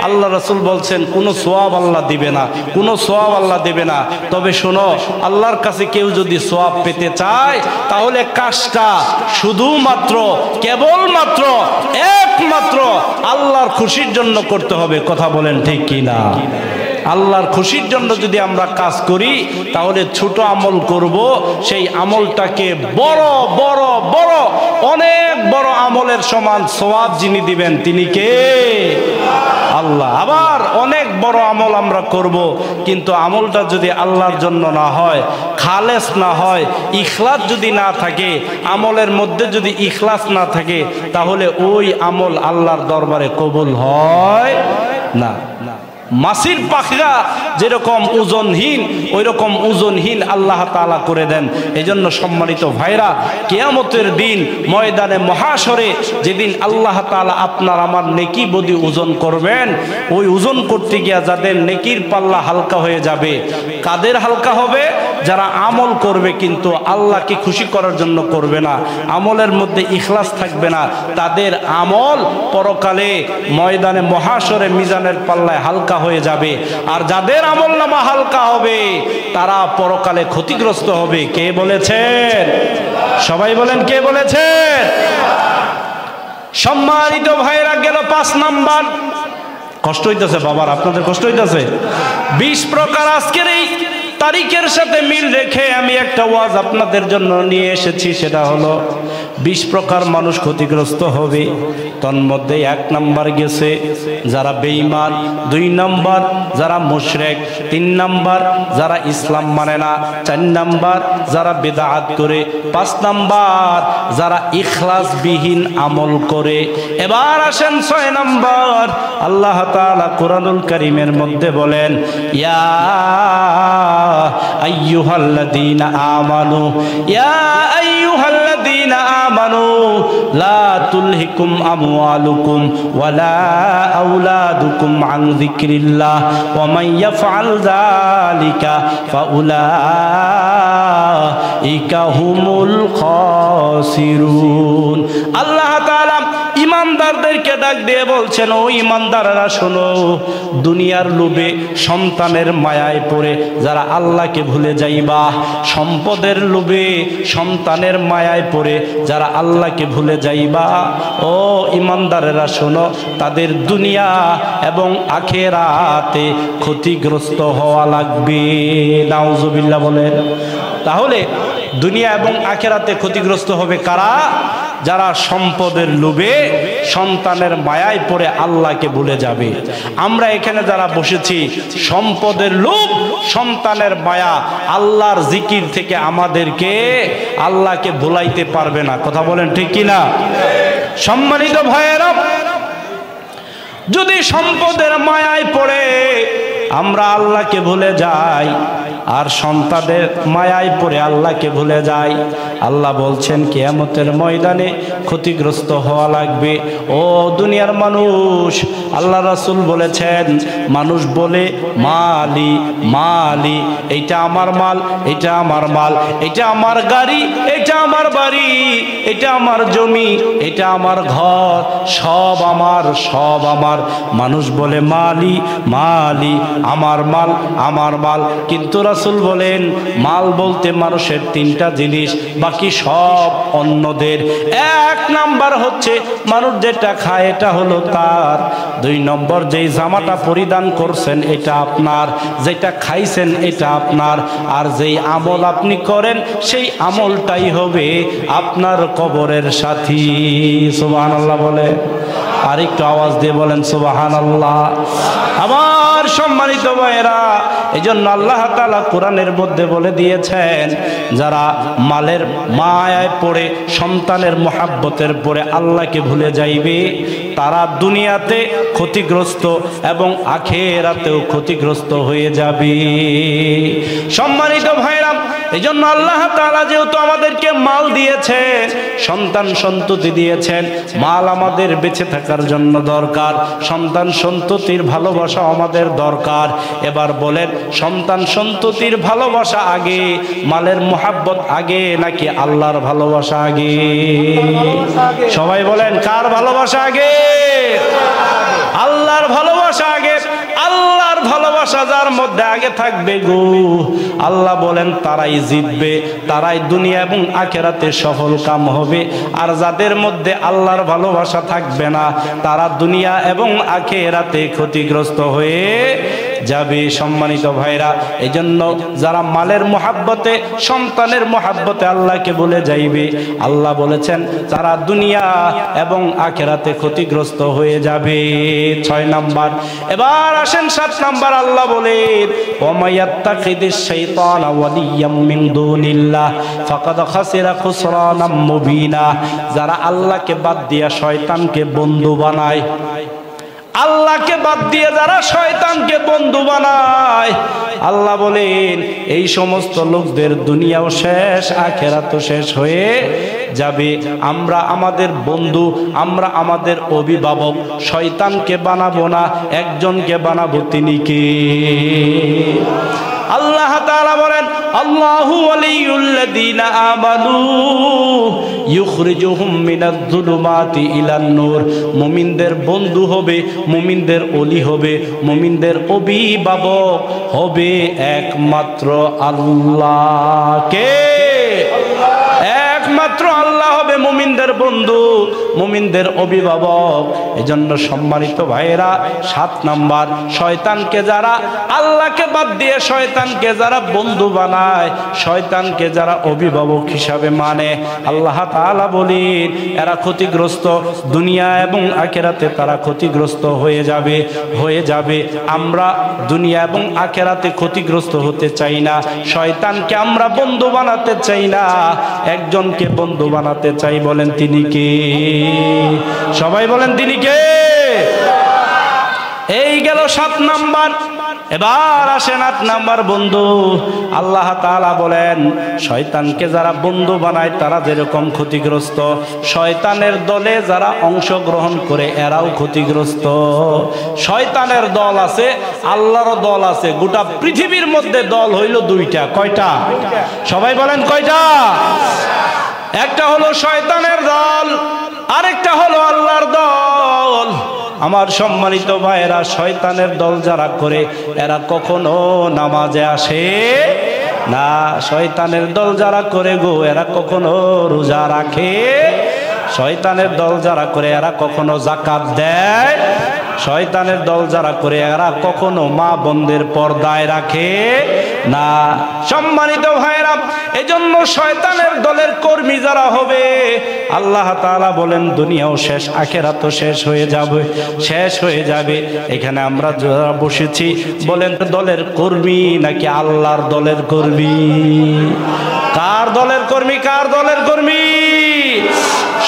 আল্লাহ রাসূল বলছেন কোনো সওয়াব আল্লাহ দিবে না, কোনো সওয়াব আল্লাহ দেবে না। তবে শোনো, আল্লাহর কাছে কেউ যদি সওয়াব পেতে চায় তাহলে কাজটা শুধুমাত্র কেবলমাত্র একমাত্র আল্লাহর খুশির জন্য করতে হবে। কথা বলেন ঠিক কিনা? আল্লাহর খুশির জন্য যদি আমরা কাজ করি তাহলে ছোট আমল করব, সেই আমলটাকে বড় বড় বড় অনেক বড় আমলের সমান সওয়াব যিনি দিবেন তিনি কে? আল্লাহ। আবার অনেক বড় আমল আমরা করব, কিন্তু আমলটা যদি আল্লাহর জন্য না হয়, খালেস না হয়, ইখলাস যদি না থাকে, আমলের মধ্যে যদি ইখলাস না থাকে, তাহলে ওই আমল আল্লাহর দরবারে কবুল হয় না। মাছির পাখা যেরকম ওজনহীন, ওই রকম ওজনহীন আল্লাহ তাআলা করে দেন। এজন্য সম্মানিত ভাইরা, কিয়ামতের দিন ময়দানে মহাশরে যেদিন আল্লাহ তাআলা আপনার আমার নেকি বদি ওজন করবেন, ওই ওজন করতে গিয়া যাদের নেকির পাল্লা হালকা হয়ে যাবে, কাদের হালকা হবে? যারা আমল করবে কিন্তু আল্লাহকে খুশি করার জন্য করবে না, আমলের মধ্যে ইখলাস থাকবে না, তাদের আমল পরকালে ময়দানে মহাশরে মিজানের পাল্লায় হালকা হয়ে যাবে। আর যাদের আমল নামা হালকা হবে তারা পরকালে ক্ষতিগ্রস্ত হবে। কে বলেছেন? সবাই বলেন, কে বলেছেন? সম্মানিত ভাইরা, গেল 5 নাম্বার। কষ্ট হইতেছে বাবার, আপনাদের কষ্ট হইতেছে? 20 প্রকার আজকের এই তারিখের সাথে মিল রেখে আমি একটা ওয়াজ আপনাদের জন্য নিয়ে এসেছি। সেটা হলো 20 প্রকার মানুষ ক্ষতিগ্রস্ত হবে। তন্মধ্যে 1 নাম্বার গেছে যারা বেঈমান, 2 নাম্বার যারা মুশরিক, 3 নাম্বার যারা ইসলাম মানে না, 4 নাম্বার যারা বিদআত করে, 5 নাম্বার যারা ইখলাসবিহীন আমল করে। এবার আসেন 6 নাম্বার। আল্লাহ তাআলা কুরআনুল কারীমের মধ্যে বলেন, ইয়া আইয়ুহাল্লাযীনা আমানু, ইয়া আইয়ুহাল্লাযীনা আমানু লা তুলহিকুম আমওয়ালুকুম ওয়ালা আওলাদুকুম আন যিকরিল্লাহ ওয়া মান ইয়াফআল যালিকা ফাউলাইকা হুমুল খাসিরুন। আল্লাহ তাআলা ইমানদারদেরকে ডাক দিয়ে বলছেন, ও ইমানদাররা শোনো, দুনিয়ার লোভে সন্তানের মায়ায় পড়ে যারা আল্লাহকে ভুলে যাইবা, সম্পদের লোভে সন্তানের মায়ায় পড়ে যারা আল্লাহকে ভুলে যাইবা, ও ইমানদারেরা শোনো, তাদের দুনিয়া এবং আখিরাতে ক্ষতিগ্রস্ত হওয়া লাগবে। নাউজুবিল্লাহ বলেন। তাহলে দুনিয়া এবং আখিরাতে ক্ষতিগ্রস্ত হবে কারা? যারা সম্পদের লোভে সন্তানের মায়ায় পড়ে আল্লাহকে ভুলে যাবে। আমরা এখানে যারা বসেছি, সম্পদের লোভ, সন্তানের মায়া, আল্লাহর জিকির থেকে আমাদেরকে আল্লাহকে ভুলাইতে পারবে না। কথা বলেন ঠিক কিনা? সম্মানিত ভাইয়েরা, যদি সম্পদের মায়ায় পড়ে আমরা আল্লাহকে ভুলে যাই আর সন্তানের মায়ায় পড়ে আল্লাহকে ভুলে যাই, আল্লাহ বলছেন কিয়ামতের ময়দানে ক্ষতিগ্রস্ত হওয়া লাগবে। ও দুনিয়ার মানুষ, আল্লাহ রাসূল বলেছেন, মানুষ বলে মালি মালি, এইটা আমার মাল, এটা আমার মাল, এটা আমার গাড়ি, এটা আমার বাড়ি, এটা আমার জমি, এটা আমার ঘর, সব আমার, সব আমার। মানুষ বলে মালি মালি, আমার মাল, আমার মাল। কিন্তু রাসূল বলেন, মাল বলতে মানুষের 3টা জিনিস, বাকি সব অন্যদের। 1 নাম্বার হচ্ছে মানুষ যেটা খায় এটা হলো তার। 2 নম্বর, যেই জামাটা পরিধান করছেন এটা আপনার, যেটা খাইছেন এটা আপনার। আর যেই আমল আপনি করেন সেই আমলটাই হবে আপনার কবরের সাথী। সুবহানাল্লাহ বলে। আর একটু আওয়াজ দিয়ে বলেন সুবহানাল্লাহ। আমার সম্মানিত ভাইরা, এজন্য আল্লাহ তাআলা কোরআনের মধ্যে বলে দিয়েছেন, যারা মালের মায়ায় পড়ে, সন্তানের মহাব্বতের পড়ে আল্লাহকে ভুলে যাইবে, তারা দুনিয়াতে ক্ষতিগ্রস্ত এবং আখিরাতেও ক্ষতিগ্রস্ত হয়ে যাবে। সম্মানিত ভাইরা, এই জন্য আল্লাহ তাআলা যেহেতু আমাদেরকে মাল দিয়েছেন, সন্তান সন্ততি দিয়েছেন, মাল আমাদের বেঁচে থাকার জন্য দরকার, সন্তান সন্ততির ভালোবাসা আমাদের দরকার। এবার বলেন, সন্তান সন্ততির ভালোবাসা আগে, মালের মোহাব্বত আগে নাকি আল্লাহর ভালোবাসা আগে? সবাই বলেন, কার ভালোবাসা আগে? আল্লাহর ভালোবাসা আগে। আল্লাহর ভালোবাসা যার মধ্যে আগে থাকবে গো, আল্লাহ বলেন তারাই জিতবে, তারাই দুনিয়া এবং আখিরাতে সফল কাম হবে। আর যাদের মধ্যে আল্লাহর ভালোবাসা থাকবে না, তারা দুনিয়া এবং আখিরাতে ক্ষতিগ্রস্ত হয়ে যাবে। সম্মানিত ভাইরা, এই জন্য যারা মালের মোহাব্বতে, সন্তানের মোহাব্বতে আল্লাহকে বলে যাইবে, আল্লাহ বলেছেন তারা দুনিয়া এবং আখিরাতে ক্ষতিগ্রস্ত হয়ে যাবে। 6 নাম্বার। এবার আসেন 7 নাম্বার। আল্লাহ বলেন, ওয়ামায়াত্তাখিদিশ শাইতানা ওয়ালিয়াম মিন দুনিল্লাহ ফাকাদ খাসিরা খুসরানাম মুবিনা। যারা আল্লাহকে বাদ দিয়া শয়তানকে বন্ধু বানায়, আল্লাহকে বাদ দিয়ে যারা শয়তানকে বন্ধু বানায়, আল্লাহ বলেন এই সমস্ত লোকদের দুনিয়াও শেষ, আখিরাতও শেষ হয়ে যাবে। আমরা আমাদের বন্ধু, আমরা আমাদের অভিভাবক শয়তানকে বানাবো না, একজনকে বানাবো, তিনি কে? আল্লাহ তাআলা বলেন, আল্লাহু ওয়ালিয়ুল্লাযীনা আমানু ইউখরিজুহুম মিনাজ-যুলুমাতি ইলান-নূর। মুমিনদের বন্ধু হবে, মুমিনদের ওলি হবে, মুমিনদের অভিভাবক হবে একমাত্র আল্লাহ। কে? একমাত্র আল্লাহ হবে মুমিনদের বন্ধু, মুমিনদের অভিভাবক। এজন্য সম্মানিত ভাইয়েরা, 7 নাম্বার, শয়তানকে যারা, আল্লাহকে বাদ দিয়ে শয়তানকে যারা বন্ধু বানায়, শয়তানকে যারা অভিভাবক হিসাবে মানে, আল্লাহ তাআলা বলেন এরা ক্ষতিগ্রস্ত, দুনিয়া এবং আখিরাতে তারা ক্ষতিগ্রস্ত হয়ে যাবে, হয়ে যাবে। আমরা দুনিয়া এবং আখিরাতে ক্ষতিগ্রস্ত হতে চাই না, শয়তানকে আমরা বন্ধু বানাতে চাই না, একজনকে বন্ধু বানাতে চাই। বলেন তিনি কে? সবাই বলেন তিনি কে? এই গেল 7 নাম্বার। এবার আসেন 8 নাম্বার বন্ধু। আল্লাহ তাআলা বলেন শয়তানকে যারা বন্ধু বানায় তারা যেরকম ক্ষতিগ্রস্ত, শয়তানের দলে যারা অংশগ্রহণ করে এরাও ক্ষতিগ্রস্ত। শয়তানের দল আছে, আল্লাহর দল আছে। গোটা পৃথিবীর মধ্যে দল হইল 2টা। কয়টা? সবাই বলেন কয়টা? একটা হলো শয়তানের দল, আরেকটা হলো আল্লাহর দল। আমার সম্মানিত ভাইয়েরা, শয়তানের দল যারা করে এরা কখনো নামাজে আসে না। শয়তানের দল যারা করে গো, এরা কখনো রোজা রাখে। শয়তানের দল যারা করে এরা কখনো যাকাত দেয়। শয়তানের দল যারা করে এরা কখনো মা বোনদের পর্দায় রাখে না। সম্মানিত ভাইরা, এজন্য শয়তানের দলের কর্মী যারা হবে, আল্লাহ তাআলা বলেন দুনিয়াও শেষ, আখিরাতও শেষ হয়ে যাবে, শেষ হয়ে যাবে। এখানে আমরা যারা বসেছি, বলেন দলের কর্মী নাকি আল্লাহর দলের কর্মী? কার দলের কর্মী? কার দলের কর্মী?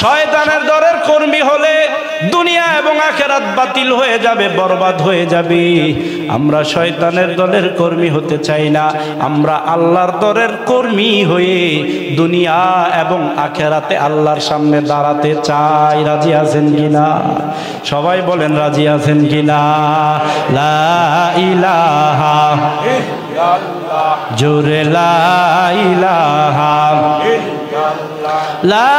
শয়তানের দলের কর্মী হলে দুনিয়া এবং আখিরাত বাতিল হয়ে যাবে, বরবাদ হয়ে যাবে। আমরা শয়তানের দলের কর্মী হতে চাই না, আমরা আল্লাহর দলের কর্মী হয়ে দুনিয়া এবং আখিরাতে আল্লাহর সামনে দাঁড়াতে চাই। রাজি আছেন কিনা? সবাই বলেন রাজি আছেন কিনা? লা ইলাহা ইল্লাল্লাহ, জোরে লা ইলাহা ইল্লাল্লাহ, লা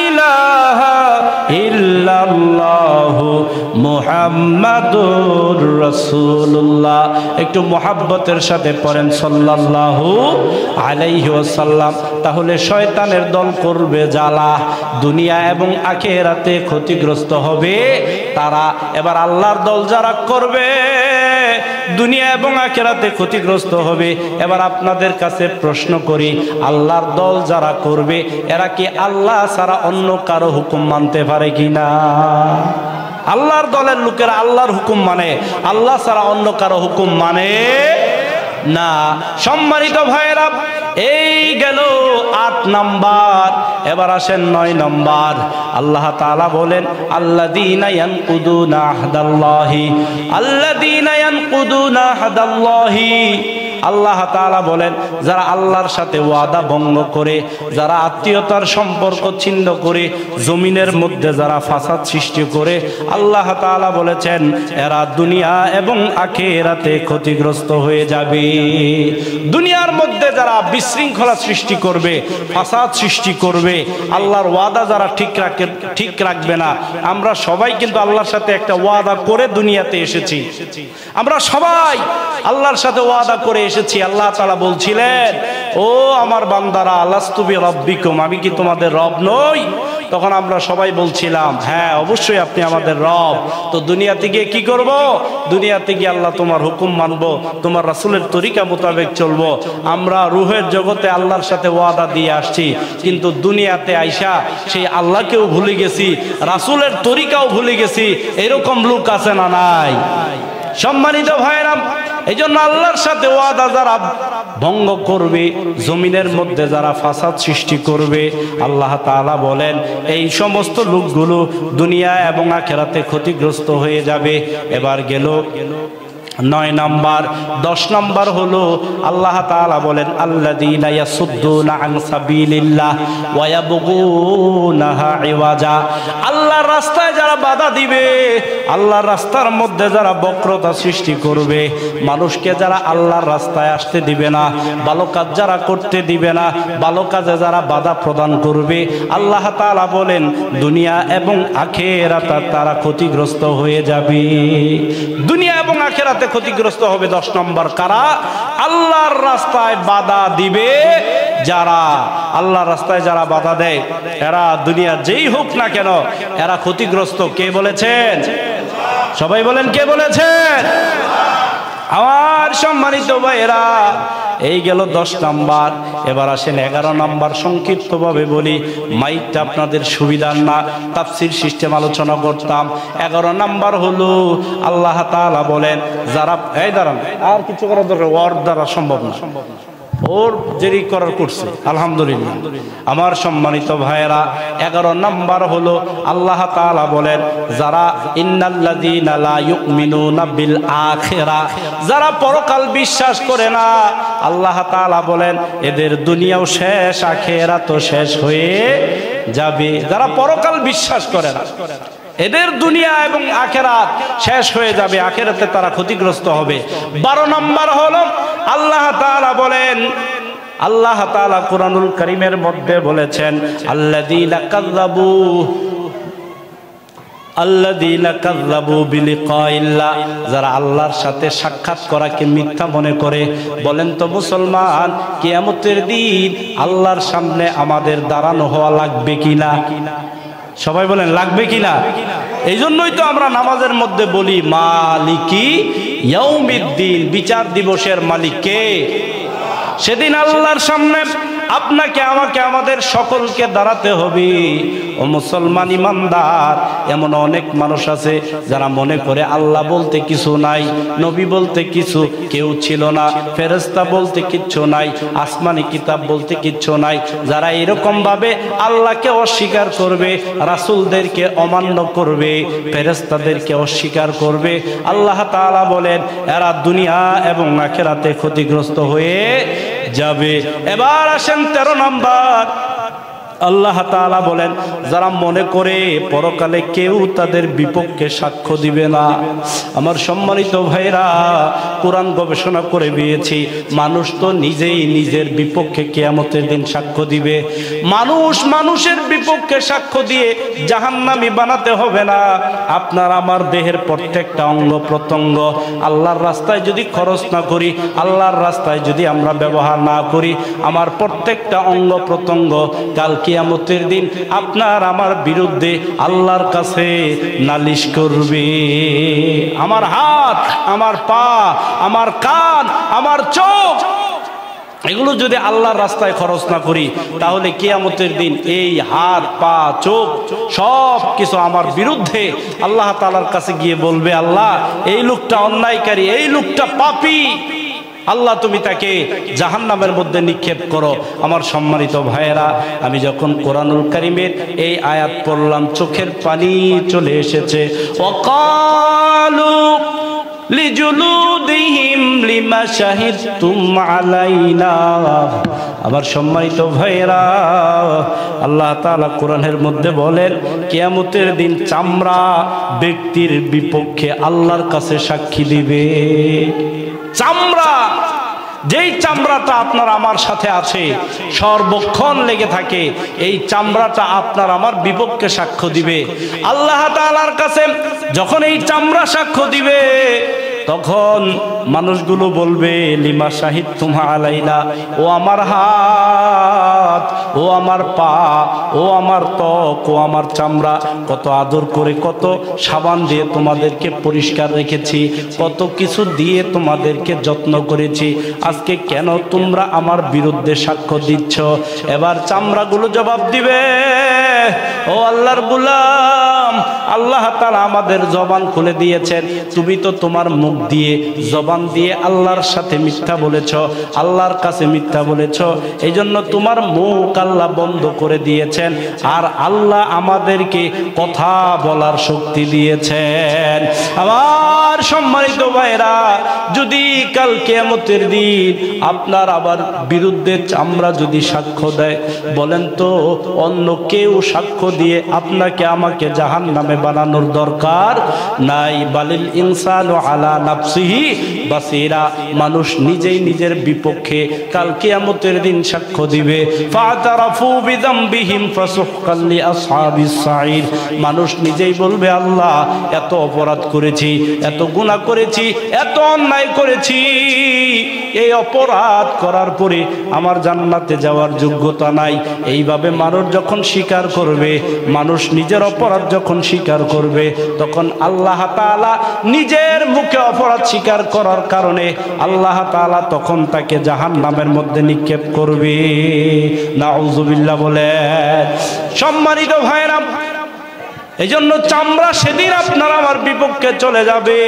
ইলাহা ইল্লাল্লাহু মুহাম্মাদুর রাসূলুল্লাহ। একটু মুহাব্বতের সাথে পড়েন সাল্লাল্লাহু আলাইহি ওয়াসাল্লাম। তাহলে শয়তানের দল করবে জ্বালা, দুনিয়া এবং আখিরাতে ক্ষতিগ্রস্ত হবে তারা। এবার আল্লাহর দল যারা করবে, দুনিয়া এবং আখিরাতে ক্ষতিগ্রস্ত হবে। এবার আপনাদের কাছে প্রশ্ন করি, আল্লাহর দল যারা করবে এরা কি আল্লাহ ছাড়া অন্য কারো হুকুম মানতে পারে কিনা? আল্লাহর দলের লোকেরা আল্লাহর হুকুম মানে, আল্লাহ ছাড়া অন্য কারো হুকুম মানে না। সম্মানিত ভাইয়েরা, এই গেল 8 নাম্বার। এবার আসেন 9 নাম্বার। আল্লাহ তাআলা বলেন আল্লাযীনা ইয়ানকুদুনা আহদাল্লাহি, আল্লাযীনা ইয়ানকুদুনা আহদাল্লাহি আল্লাহ তাআলা বলেন যারা আল্লাহর সাথে ওয়াদা ভঙ্গ করে, যারা আত্মীয়তার সম্পর্ক ছিন্ন করে, জমিনের মধ্যে যারা ফাসাদ সৃষ্টি করে, আল্লাহ তাআলা বলেছেন এরা দুনিয়া এবং আখিরাতে ক্ষতিগ্রস্ত হয়ে যাবে। দুনিয়ার মধ্যে যারা বিশৃঙ্খলা সৃষ্টি করবে, ফাসাদ সৃষ্টি করবে, আল্লাহর ওয়াদা যারা ঠিক রাখবে না। আমরা সবাই কিন্তু আল্লাহর সাথে একটা ওয়াদা করে দুনিয়াতে এসেছি। আমরা সবাই আল্লাহর সাথে ওয়াদা করে এসেছি। আল্লাহ তাআলা বলছিলেন, ও আমার বান্দারা, আলাস্তু বিরাব্বিকুম, আমি কি তোমাদের রব নই? তখন আমরা সবাই বলছিলাম, হ্যাঁ অবশ্যই আপনি আমাদের রব। তো দুনিয়াতে গিয়ে কি করব? দুনিয়াতে গিয়ে আল্লাহ তোমার হুকুম মানব, তোমার রাসূলের তরিকা মোতাবেক চলবো। আমরা রূহের জগতে আল্লাহর সাথে ওয়াদা দিয়ে আসছি, কিন্তু দুনিয়াতে আইসা সেই আল্লাহকেও ভুলে গেছি, রাসূলের তরিকাও ভুলে গেছি। এরকম লোক আছে না নাই? সম্মানিত ভাইরা, এই জন্য আল্লাহর সাথে ওয়াদা যারা ভঙ্গ করবে, জমিনের মধ্যে যারা ফাসাদ সৃষ্টি করবে, আল্লাহ তাআলা বলেন এই সমস্ত লোকগুলো দুনিয়া এবং আখিরাতে ক্ষতিগ্রস্ত হয়ে যাবে। এবার গেল 9 নাম্বার। 10 নাম্বার হলো আল্লাহ তাআলা বলেন আল্লাযীনা ইয়াসুদ্দুনা আন সাবিলিল্লাহ ওয়া ইয়াবগুনাহা ইওয়াজা। আল্লাহর রাস্তায় যারা বাধা দিবে, আল্লাহর রাস্তার মধ্যে যারা বক্রতা সৃষ্টি করবে, মানুষকে যারা আল্লাহর রাস্তায় আসতে দিবে না, ভালো কাজ যারা করতে দিবে না, ভালো কাজে যারা বাধা প্রদান করবে, আল্লাহ তাআলা বলেন দুনিয়া এবং আখিরাতে তারা ক্ষতিগ্রস্ত হয়ে যাবে। দুনিয়া এবং আখিরাতে ক্ষতিগ্রস্ত হবে। 10 নম্বর কারা? আল্লাহর রাস্তায় বাধা দিবে যারা। আল্লাহর রাস্তায় যারা বাধা দেয়, এরা দুনিয়া যেই হোক না কেন এরা ক্ষতিগ্রস্ত। কে বলেছেন? সবাই বলেন, কে বলেছেন? আমার সম্মানিত ভাইয়েরা, এই গেল 10 নাম্বার। এবার আসেন 11 নাম্বার। সংক্ষিপ্তভাবে বলি, মাইকটা আপনাদের সুবিধার না, তাফসীর সিস্টেম আলোচনা করতাম। 11 নাম্বার হলো আল্লাহ তাআলা বলেন যারা, এই দাঁড়ান, আর কিছু করার দরকার, ওর দ্বারা সম্ভব না, ওর যেই করার করছে আলহামদুলিল্লাহ। আমার সম্মানিত ভাইয়েরা, 11 নাম্বার হলো আল্লাহ তাআলা বলেন যারা ইন্নাল্লাযীনা লা ইউমিনুনা বিল আখিরা, যারা পরকাল বিশ্বাস করে না, আল্লাহ তাআলা বলেন এদের দুনিয়াও শেষ, আখিরাতও শেষ হয়ে যাবে। যারা পরকাল বিশ্বাস করে না, এদের দুনিয়া এবং আখিরাত শেষ হয়ে যাবে, আখিরাতে তারা ক্ষতিগ্রস্ত হবে। 12 নাম্বার হলো আল্লাহ তাআলা বলেন, আল্লাহ তাআলা কুরআনুল কারীমের মধ্যে বলেছেন আল্লাযীনা কাযযাবু বিলিকাইল্লাহ, যারা আল্লাহর সাথে সাক্ষাৎ করাকে মিথ্যা মনে করে। বলেন তো মুসলমান, কিয়ামতের দিন আল্লাহর সামনে আমাদের দাঁড়ানো হওয়া লাগবে কিনা? সবাই বলেন লাগবে কিনা? এই জন্যই তো আমরা নামাজের মধ্যে বলি মালিকি ইয়াউমিদ্দিন, বিচার দিবসের মালিক কে? সেদিন আল্লাহর সামনে আপনাকে আমাকে আমাদের সকলকে দাঁড়াতে হবে। ও মুসলমান ইমানদার, এমন অনেক মানুষ আছে যারা মনে করে আল্লাহ বলতে কিছু নাই, নবী বলতে কিছু কেউ ছিল না, ফেরেশতা বলতে কিচ্ছু নাই, আসমানি কিতাব বলতে কিচ্ছু নাই। যারা এরকম ভাবে আল্লাহকে অস্বীকার করবে, রাসূলদেরকে অমান্য করবে, ফেরেশতাদেরকে অস্বীকার করবে, আল্লাহ তাআলা বলেন এরা দুনিয়া এবং আখিরাতে ক্ষতিগ্রস্ত হয়ে যাবে। এবার আসেন 13 নাম্বার। আল্লাহ তাআলা বলেন যারা মনে করে পরকালে কেউ তাদের বিপক্ষে সাক্ষ্য দিবে না। আমার সম্মানিত ভাইরা, কোরআন গবেষণা করে পেয়েছি মানুষ তো নিজেই নিজের বিপক্ষে কিয়ামতের দিন সাক্ষ্য দিবে। মানুষ মানুষের বিপক্ষে সাক্ষ্য দিয়ে জাহান্নামী বানাতে হবে না। আপনার আমার দেহের প্রত্যেকটা অঙ্গ প্রত্যঙ্গ আল্লাহর রাস্তায় যদি খরচ না করি, আল্লাহর রাস্তায় যদি আমরা ব্যবহার না করি, আমার প্রত্যেকটা অঙ্গ প্রত্যঙ্গ কাল কিয়ামতের দিন আপনার আমার বিরুদ্ধে আল্লাহর কাছে নালিশ করবে। আমার হাত, আমার পা, আমার কান, আমার চোখ, এগুলো যদি আল্লাহর রাস্তায় খরচ না করি, তাহলে কিয়ামতের দিন এই হাত, পা, চোখ সব কিছু আমার বিরুদ্ধে আল্লাহ তাআলার কাছে গিয়ে বলবে, আল্লাহ এই লোকটা অন্যায়কারী, এই লোকটা পাপী, আল্লাহ তুমি তাকে জাহান্নামের মধ্যে নিক্ষেপ করো। আমার সম্মানিত ভাইয়েরা, আমি যখন কোরআনুল কারীমের এই আয়াত পড়লাম চোখের পানি চলে এসেছে। ওয়াকালু লিজুলুদিহিম লিমা শাহিদতুম আলাইনা। আবার সম্মানিত ভাইরা, আল্লাহ তাআলা কোরআনের মধ্যে বলেন কিয়ামতের দিন চামড়া ব্যক্তির বিপক্ষে আল্লাহর কাছে সাক্ষী দিবে। চামড়া, যেই চামড়াটা আপনার আমার সাথে আছে, সর্বক্ষণ লেগে থাকে, এই চামড়াটা আপনার আমার বিপক্ষে সাক্ষ্য দিবে আল্লাহ তাআলার কাছে। যখন এই চামড়া সাক্ষ্য দিবে তখন মানুষগুলো বলবে লিমা শাহিদতুম আলাইনা, ও আমার হাত, ও আমার পা, ও আমার ত্বক, ও আমার চামড়া, কত আদর করে, কত সাবান দিয়ে তোমাদেরকে পরিষ্কার রেখেছি, কত কিছু দিয়ে তোমাদেরকে যত্ন করেছি, আজকে কেন তোমরা আমার বিরুদ্ধে সাক্ষ্য দিচ্ছ? এবার চামড়াগুলো জবাব দিবে, ও আল্লাহর গোলাম, আল্লাহ তাআলা আমাদের জবান খুলে দিয়েছেন, তুমি তো তোমার মুখ দিয়ে, জবান দিয়ে আল্লাহর সাথে মিথ্যা বলেছ, আল্লাহর কাছে মিথ্যা বলেছ, এই জন্য তোমার মুখ আল্লাহ বন্ধ করে দিয়েছেন, আর আল্লাহ আমাদেরকে কথা বলার শক্তি দিয়েছেন। আমার সম্মানিত ভাইরা, যদি কাল কিয়ামতের দিন আপনার আবার বিরুদ্ধে চামড়া যদি সাক্ষ্য দেয়, বলেন তো অন্য কেউ সাক্ষ্য দিয়ে আপনাকে আমাকে জাহান্নামে বানানোর দরকার নাই। বালিল ইনসানু আলা নাফসিহি বাসীরা, মানুষ নিজেই নিজের বিপক্ষে কাল কিয়ামতের দিন সাক্ষ্য দিবে। ফাতারাফু বিযামবিহিম ফাসুহকাল লিআসহাবিস সাঈর, মানুষ নিজেই বলবে আল্লাহ এত অপরাধ করেছি, এত গুনাহ করেছি, এত অন্যায় করেছি, এই অপরাধ করার পরে আমার জান্নাতে যাওয়ার যোগ্যতা নাই। এইভাবে মানুষ যখন স্বীকার করবে, মানুষ নিজের অপরাধ যখন স্বীকার করবে, তখন আল্লাহ তাআলা নিজের মুখে অপরাধ স্বীকার করার কারণে আল্লাহ তাআলা তখন তাকে জাহান্নামের মধ্যে নিক্ষেপ করবে। নাউযুবিল্লাহ বলে। সম্মানিত ভাইরা, এই জন্য চামড়া সেদিন আপনার আমার বিপক্ষে চলে যাবে।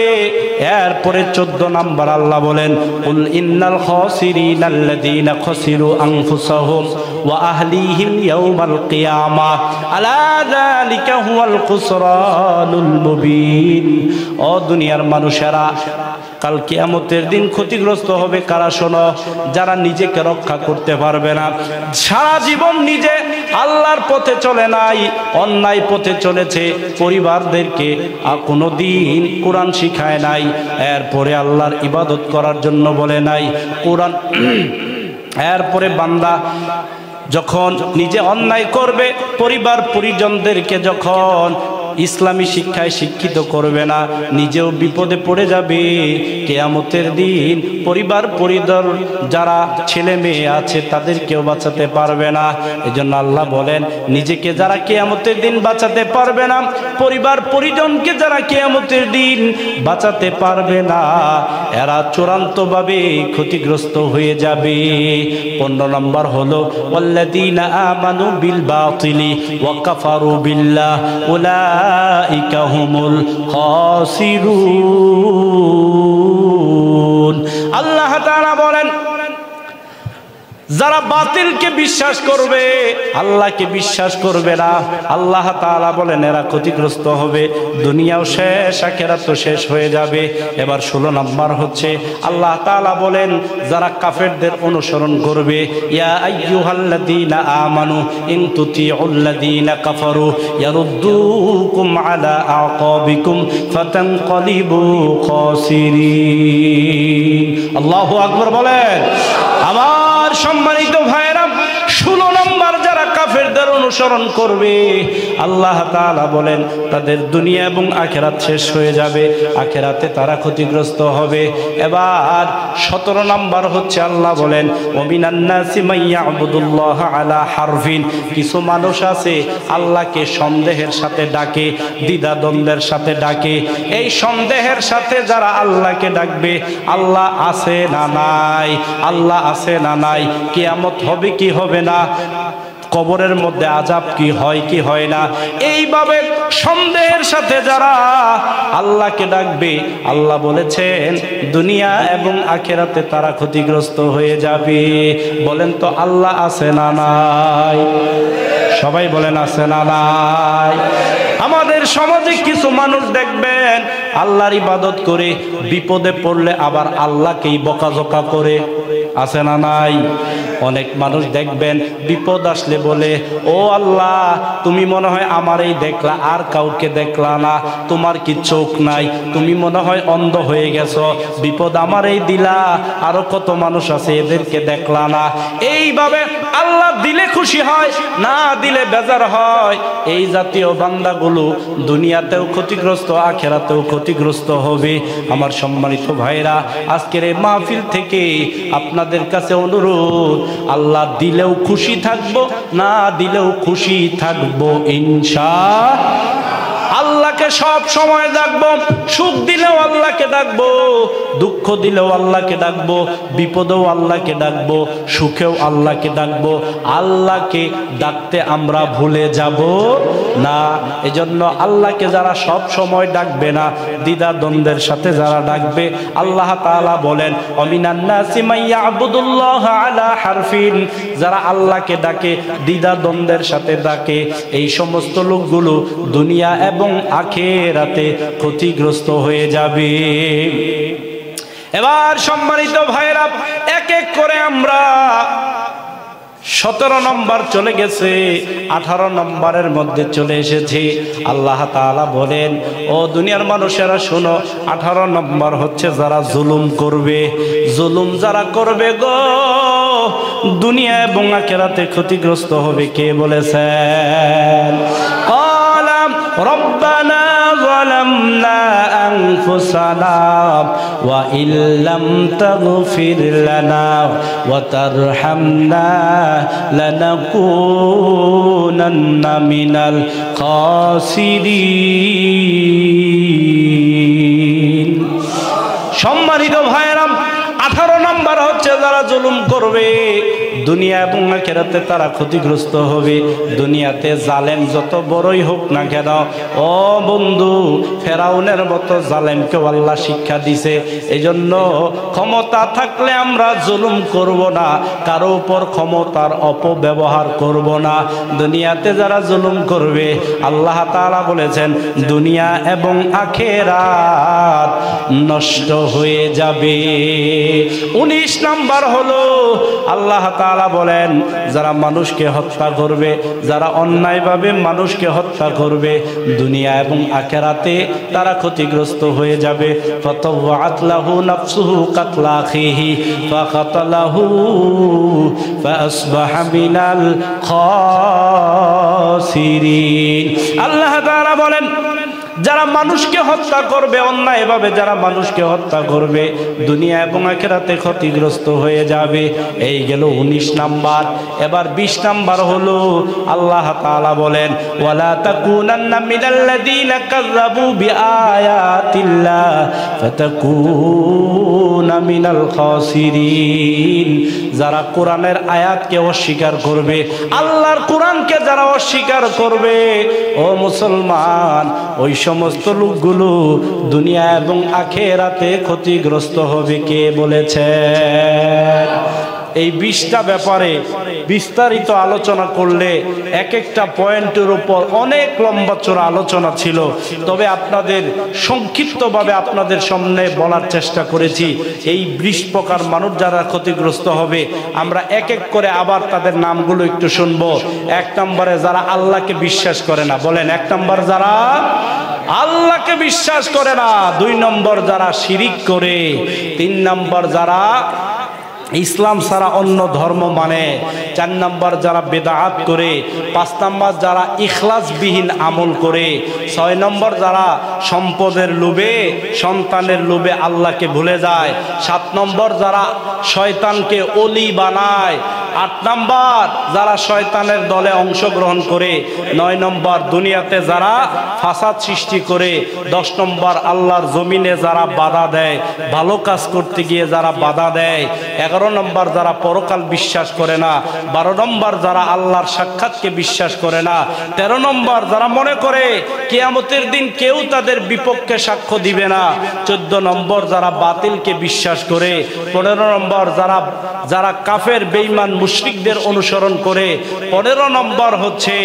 এরপরে 14 নাম্বার আল্লাহ বলেন কুল ইন্নাল খাসিরিনাল্লাযীনা খাসিরু আনফুসাহুম ওয়া আহলিহিম ইয়াওমাল কিয়ামাহ আলা যালিকা হুয়াল খুসরানুল মুবিন। ও দুনিয়ার মানুষেরা, কাল কিয়ামতের দিন ক্ষতিগ্রস্ত হবে কারা? শোনো, যারা নিজেকে রক্ষা করতে পারবে না, সারা জীবন নিজে আল্লাহর পথে চলে নাই, অন্যায় পথে চলেছে, পরিবারদেরকে কোনোদিন কোরআন শিখায় নাই, এরপরে আল্লাহর ইবাদত করার জন্য বলে নাই কোরআন। এরপরে বান্দা যখন নিজে অন্যায় করবে, পরিবার পরিজনদেরকে যখন ইসলামী শিক্ষায় শিক্ষিত করবে না, নিজেও বিপদে পড়ে যাবে। কিয়ামতের দিন পরিবার পরিজন যারা ছেলে মেয়ে আছে তাদেরকেও বাঁচাতে পারবে না। এজন্য আল্লাহ বলেন নিজেকে যারা কিয়ামতের দিন বাঁচাতে পারবে না, পরিবার পরিজনকে যারা কিয়ামতের দিন বাঁচাতে পারবে না, এরা চূড়ান্তভাবে ক্ষতিগ্রস্ত হয়ে যাবে। 15 নম্বর হলো ওয়াল্লাযীনা আমানু বিল বাতিলি ওয়া কাফারু বিল্লাহ উলাইকা হুমুল খাসিরুন। আল্লাহ তাআলা বলেন যারা বাতিলকে বিশ্বাস করবে, আল্লাহকে বিশ্বাস করবে না, আল্লাহ তাআলা বলেন এরা ক্ষতিগ্রস্ত হবে, দুনিয়াও শেষ, আখিরাতও শেষ হয়ে যাবে। এবার 16 নাম্বার হচ্ছে আল্লাহ তাআলা বলেন যারা কাফেরদের অনুসরণ করবে, ইয়া আইয়ুহাল্লাযীনা আমানু ইন তুতিউল্লাযীনা কাফারু ইয়ারুদ্দুকুম আলা আকাবিকুম ফাতানকালিবু খাসিরিন। আল্লাহু আকবার বলেন। আমার সম্মানিত ভাইরা, 16 নম্বর যারা কাফেরদের অনুসরণ করবে, আল্লাহ তাআলা বলেন তাদের দুনিয়া এবং আখিরাত শেষ হয়ে যাবে, আখিরাতে তারা ক্ষতিগ্রস্ত হবে। এবার 17 নম্বর হচ্ছে আল্লাহ বলেন ওমিনান নাসি মাইয়াবুদুল্লাহ আলা হারফিন, কিছু মানুষ আছে আল্লাহকে সন্দেহের সাথে ডাকে, দ্বিধাদ্বন্দ্বের সাথে ডাকে। এই সন্দেহের সাথে যারা আল্লাহকে ডাকবে, আল্লাহ আছে না নাই, আল্লাহ আছে না নাই, কিয়ামত হবে কি হবে না, কবরের মধ্যে আযাব কি হয় কি হয় না, এইভাবে সন্দেহের সাথে যারা আল্লাহকে ডাকবে, আল্লাহ বলেছেন দুনিয়া এবং আখিরাতে তারা ক্ষতিগ্রস্ত হয়ে যাবে। বলেন তো আল্লাহ আছে না নাই? সবাই বলেন আছে না নাই? আমাদের সমাজে কিছু মানুষ দেখবেন দেখবেন আল্লাহর ইবাদত করে বিপদে পড়লে আবার আল্লাহকেই বকাঝকা করে, আছে না নাই? অনেক মানুষ দেখবেন বিপদ আসলে বলে, ও আল্লাহ তুমি মনে হয় আমারই দেখলা, আর কাউকে দেখলা না, তোমার কি চোখ নাই, তুমি মনে হয় অন্ধ হয়ে গেছো, বিপদ আমারই দিলা, আরো কত মানুষ আছে এদেরকে দেখলা না। এইভাবে আল্লাহ দিলে খুশি হয়, না দিলে বেজার হয়। এই জাতীয় বান্দাগুলো দুনিয়াতেও ক্ষতিগ্রস্ত, আখিরাতেও ক্ষতিগ্রস্ত হবে। আমার সম্মানিত ভাইরা, আজকের এই মাহফিল থেকে আপনাদের কাছে অনুরোধ, আল্লাহ দিলেও খুশি থাকবো, না দিলেও খুশি থাকবো ইনশাআল্লাহ। আল্লাহকে সব সময় ডাকবো, সুখ দিলেও আল্লাহকে ডাকবো, দুঃখ দিলেও আল্লাহকে ডাকবো, বিপদেও আল্লাহকে ডাকবো, সুখেও আল্লাহকে ডাকবো। আল্লাহকে ডাকতে আমরা ভুলে যাব না। এজন্য আল্লাহকে যারা সব সময় ডাকবে না, দ্বিধা দ্বন্দ্বের সাথে যারা ডাকবে, আল্লাহ তাআলা বলেন অমিনান নাসি মাইয়া আবুদুল্লাহ আলা হারফিন, যারা আল্লাহকে ডাকে দ্বিধা দ্বন্দ্বের সাথে ডাকে, এই সমস্ত লোকগুলো দুনিয়া এবং আখিরাতে ক্ষতিগ্রস্ত হয়ে যাবে। এবার সম্মানিত ভাইরা, এক এক করে আমরা 17 নম্বর চলে গেছে, 18 নম্বরের মধ্যে চলে এসেছে। আল্লাহ তাআলা বলেন, ও দুনিয়ার মানুষেরা শোনো, 18 নম্বর হচ্ছে যারা জুলুম করবে। জুলুম যারা করবে গো, দুনিয়া এবং আখিরাতে ক্ষতিগ্রস্ত হবে। কে বলেছেন? রব্বানা যালামনা আনফুসানা ওয়া ইল্লাম তাগফির লানা ওয়া তারহামনা লানাকুনান্না মিনাল খাসিরিন। সম্মানিত ভাইরা, 18 নম্বর হচ্ছে যারা জুলুম করবে, দুনিয়া এবং আখিরাতে তারা ক্ষতিগ্রস্ত হবে। দুনিয়াতে জালেম যত বড়ই হোক না কেন, ও বন্ধু, ফেরাউনের মতো জালেমকেও আল্লাহ শিক্ষা দিছে। এজন্য ক্ষমতা থাকলে আমরা জুলুম করব না, কারো উপর ক্ষমতার অপব্যবহার করব না। দুনিয়াতে যারা জুলুম করবে, আল্লাহ তাআলা বলেছেন দুনিয়া এবং আখিরাত নষ্ট হয়ে যাবে। 19 নাম্বার হলো আল্লাহ তাআলা বলেন যারা মানুষকে হত্যা করবে, যারা অন্যায়ভাবে মানুষকে হত্যা করবে, দুনিয়া এবং আখিরাতে তারা ক্ষতিগ্রস্ত হয়ে যাবে। ফাতাওয়াত লাহু নাফসুহু কাতলা আখিহি ফাকাতালাহু ফাসবাহা মিনাল খাসিরিন। আল্লাহ তাআলা বলেন যারা মানুষকে হত্যা করবে, অন্যায়ভাবে যারা মানুষকে হত্যা করবে, দুনিয়া এবং আখিরাতে ক্ষতিগ্রস্ত হয়ে যাবে। এই গেল 19 নাম্বার। এবার 20 নাম্বার হলো আল্লাহ তাআলা বলেন ওয়ালা তাকুনান্না মিনাল্লাযীনা কাযযাবু বিআয়াতিল্লাহ ফাতাকুনা মিনাল খাসিরিন। যারা কোরআনের আয়াতকে অস্বীকার করবে, আল্লাহর কোরআনকে যারা অস্বীকার করবে, ও মুসলমান, ওই সমস্ত লোকগুলো দুনিয়া এবং আখিরাতে ক্ষতিগ্রস্ত হবে। কে বলেছে? এই 20টা ব্যাপারে বিস্তারিত আলোচনা করলে এক একটা পয়েন্টের উপর অনেক লম্বা চড়া আলোচনা ছিল। তবে আপনাদের সংক্ষিপ্তভাবে আপনাদের সামনে বলার চেষ্টা করেছি। এই 20 প্রকার মানুষ যারা ক্ষতিগ্রস্ত হবে, আমরা এক এক করে আবার তাদের নামগুলো একটু শুনবো। 1 নম্বরে যারা আল্লাহকে বিশ্বাস করে না, বলেন 1 নম্বর যারা আল্লাহকে বিশ্বাস করে না। 2 নম্বর যারা শিরিক করে। 3 নম্বর যারা ইসলাম ছাড়া অন্য ধর্ম মানে। 4 নম্বর যারা বেদাত করে। 5 নম্বর যারা ইখলাসবিহীন আমল করে। 6 নম্বর যারা সম্পদের লোভে, সন্তানের লোভে আল্লাহকে ভুলে যায়। 7 নম্বর যারা শয়তানকে ওলি বানায়। 8 নম্বর যারা শয়তানের দলে অংশগ্রহণ করে। 9 নম্বর দুনিয়াতে যারা ফাসাদ সৃষ্টি করে। 10 নম্বর আল্লাহর জমিনে যারা বাধা দেয়, ভালো কাজ করতে গিয়ে যারা বাধা দেয়। 11 নম্বর যারা পরকাল বিশ্বাস করে না। 12 নম্বর যারা আল্লাহর সাক্ষাৎকে বিশ্বাস করে না। 13 নম্বর যারা মনে করে কিয়ামতের দিন কেউ তাদের বিপক্ষে সাক্ষ্য দিবে না। 14 নম্বর যারা বাতিলকে বিশ্বাস করে। 15 নম্বর যারা কাফের বেঈমান মুশরিকদের অনুসরণ করে। 15 নম্বর হচ্ছে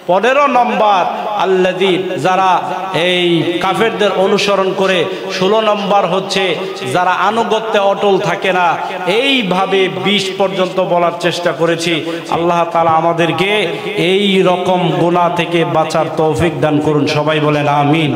15 নম্বর আল্লাযী, যারা এই কাফেরদের অনুসরণ করে। 16 নম্বর হচ্ছে যারা আনুগত্যে অটল থাকে না। এইভাবে 20 পর্যন্ত বলার চেষ্টা করেছি। আল্লাহ তাআলা আমাদেরকে এই রকম গুনাহ থেকে বাঁচার তৌফিক দান করুন। সবাই বলেন আমিন।